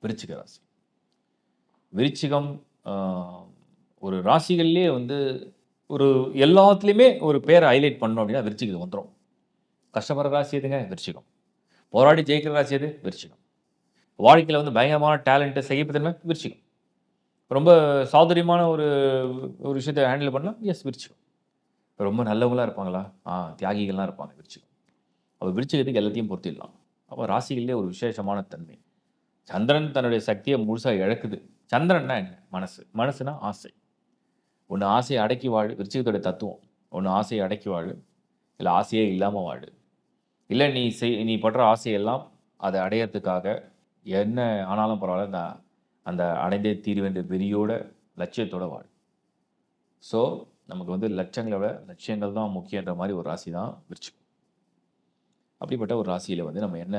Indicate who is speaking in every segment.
Speaker 1: விருச்சிக ராசி. விருச்சிகம் ஒரு ராசிகள்லேயே வந்து ஒரு எல்லாத்துலேயுமே ஒரு பேரை ஹைலைட் பண்ணோம் அப்படின்னா விருச்சிகம் வந்துடும். கஷ்டப்படுற ராசி எதுங்க? விருச்சிகம். போராடி ஜெயிக்கிற ராசி எது? விருச்சிகம். வாழ்க்கையில் வந்து பயங்கரமான டேலண்ட்டு சகிப்புத்தன்மை விருச்சிகம். ரொம்ப சாதுரியமான ஒரு ஒரு விஷயத்தை ஹேண்டில் பண்ணலாம் விருச்சிகம். ரொம்ப நல்லவங்களா இருப்பாங்களா? தியாகிகள்லாம் இருப்பாங்க விருச்சிகம். அப்போ விருச்சிகத்துக்கு எல்லாத்தையும் பொருத்திடலாம். அப்போ ராசிகளிலே ஒரு விசேஷமான தன்மை. சந்திரன் தன்னுடைய சக்தியை முழுசாக இழக்குது. சந்திரன்னா என்ன? மனசு. மனசுனா ஆசை. ஒன்று ஆசையை அடக்கி வாழு. விருச்சிகத்தோட தத்துவம். ஒன்று ஆசையை அடக்கி வாழு, இல்லை ஆசையே இல்லாமல் வாழு. இல்லை நீ படுற ஆசையெல்லாம் அதை அடையிறதுக்காக என்ன ஆனாலும் பரவாயில்ல, நான் அந்த அடைந்தே தீர்வேன்ற வெறியோட லட்சியத்தோட வாழு. ஸோ நமக்கு வந்து லட்சங்களை விட லட்சியங்கள் தான் முக்கியன்ற மாதிரி ஒரு ராசி தான் விருச்சிகம். அப்படிப்பட்ட ஒரு ராசியில் வந்து நம்ம என்ன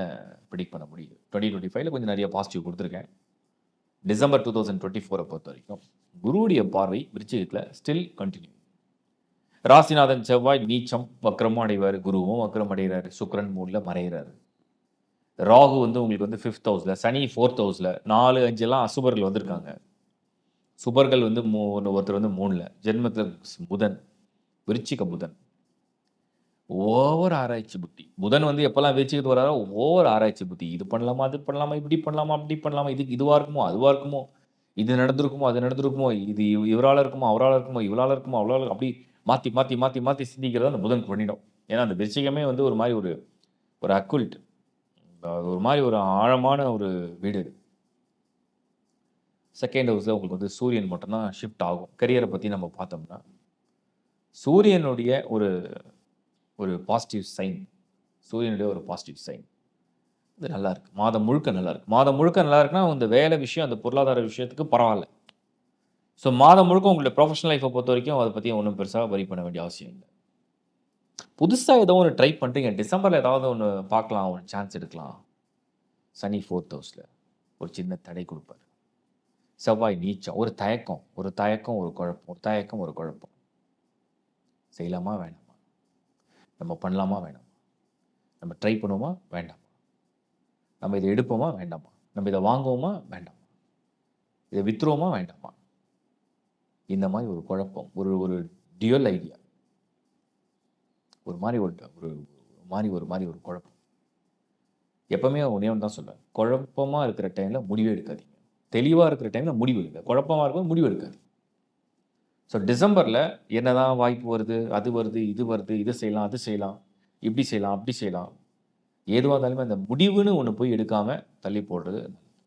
Speaker 1: ப்ரிடிக்ட் பண்ண முடியுது? 2025 கொஞ்சம் நிறைய பாசிட்டிவ் கொடுத்துருக்கேன். டிசம்பர் 2024 பொறுத்த வரைக்கும் குருவுடைய பார்வை விருச்சிகத்தில் ஸ்டில் கண்டினியூ. ராசிநாதன் செவ்வாய் நீச்சம் வக்ரமும் அடைவார். குருவும் வக்ரம் அடைகிறாரு. சுக்கிரன் 3ல் மறைகிறாரு. ராகு வந்து உங்களுக்கு வந்து 5th ஹவுஸில், சனி 4th ஹவுஸில், 4, 5 அசுபர்கள் வந்திருக்காங்க. சுபர்கள் வந்து ஒருத்தர் வந்து 3ல், ஜென்மத்தில் புதன், விருச்சிக புதன். ஓவர் ஆராய்ச்சி புத்தி. புதன் வந்து எப்போல்லாம் விருச்சிகத்துக்கு வராரோ ஓவர் ஆராய்ச்சி புத்தி. இது பண்ணலாமா, அது பண்ணலாமா, இப்படி பண்ணலாமா, அப்படி பண்ணலாமா, இதுவாக இருக்குமோ, அதுவாக இருக்குமோ, இது நடந்திருக்குமோ, அது நடந்திருக்குமோ, இது இவரால் இருக்குமோ, அவரால் இருக்குமோ, இவளால் இருக்குமோ, அவளால் அப்படி மாற்றி மாற்றி மாற்றி மாற்றி சிந்திக்கிறத அந்த புதன் பண்ணிடும். ஏன்னா அந்த விருச்சிகமே வந்து ஒரு மாதிரி ஒரு அக்குல்ட், ஒரு மாதிரி ஒரு ஆழமான ஒரு வீடு. செகண்ட் ஹவுஸில் உங்களுக்கு வந்து சூரியன் மட்டும்தான் ஷிஃப்ட் ஆகும். கரியரை பற்றி நம்ம பார்த்தோம்னா சூரியனுடைய ஒரு பாசிட்டிவ் சைன். சூரியனுடைய ஒரு பாசிட்டிவ் சைன் இது நல்லா இருக்கு. மாதம் முழுக்க நல்லா இருக்கு. மாதம் முழுக்க நல்லா இருக்குன்னா அந்த வேலை விஷயம், அந்த பொருளாதார விஷயத்துக்கு பரவாயில்ல. ஸோ மாதம் முழுக்க உங்களுடைய ப்ரொஃபஷனல் லைஃப்பை பொறுத்த வரைக்கும் அதை பற்றி ஒன்றும் பெருசாக வரி பண்ண வேண்டிய அவசியம் இல்லை. புதுசாக ஏதோ ஒன்று ட்ரை பண்ணுறீங்க. டிசம்பரில் ஏதாவது ஒன்று பார்க்கலாம், ஒரு சான்ஸ் எடுக்கலாம். சனி 4th ஹவுஸில் ஒரு சின்ன தடை கொடுப்பார். செவ்வாய் நீச்சம், ஒரு தயக்கம், ஒரு குழப்பம். செய்யலாமா வேணாமா? நம்ம பண்ணலாமா வேணாமா? நம்ம ட்ரை பண்ணுவோமா வேண்டாமா? நம்ம இதை எடுப்போமா வேண்டாமா? நம்ம இதை வாங்குவோமா வேண்டாமா? இதை விற்றுருவோமா வேண்டாமா? இந்த மாதிரி ஒரு குழப்பம், ஒரு டியூவல் ஐடியா, ஒரு மாதிரி ஒரு குழப்பம். எப்பவுமே ஒன்றே ஒன்று தான் சொல்லுவேன், குழப்பமாக இருக்கிற டைமில் முடிவே எடுக்காதீங்க. தெளிவாக இருக்கிற டைமில் முடிவு எடுங்க. குழப்பமாக இருக்கும் முடிவு எடுக்காது. ஸோ டிசம்பரில் என்னதான் வாய்ப்பு வருது, அது வருது, இது வருது, இது செய்யலாம், அது செய்யலாம், இப்படி செய்யலாம், அப்படி செய்யலாம், எதுவாக இருந்தாலுமே அந்த முடிவுன்னு ஒன்று போய் எடுக்காமல் தள்ளி போடுறது